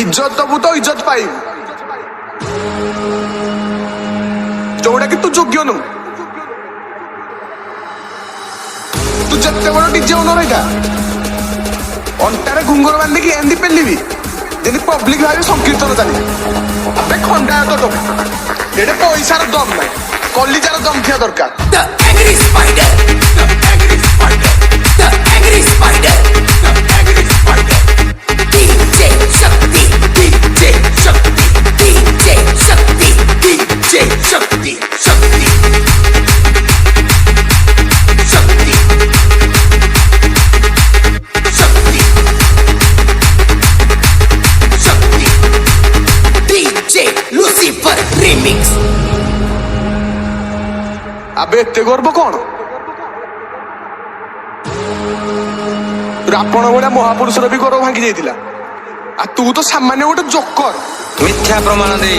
इज्जत दबू तो इज्जत पाइबू जोड़ा कि तू योग्य नु तू जत्ते बड़ डीजे ओनर एटा अंटारे घुंगर बांधिकी एंदी पेलिबी जेनी पब्लिक भाई संकीर्तन चली अबे खंडा तो टोका एडे पैसार दम ना कलिजार दम थिया दरकार The angry spider, the angry spider, the angry spider, the angry spider. DJ Shakti, DJ Shakti, DJ Shakti, DJ Shakti, Shakti, Shakti, Shakti, Shakti. DJ Lucifer Remix. अबे एते गर्व कौन रावण भलिया महापुरुषर भी गर्व भांगी जाइतिला आ तू तो सामान्य गोटे जोकर मिथ्या प्रमाण दे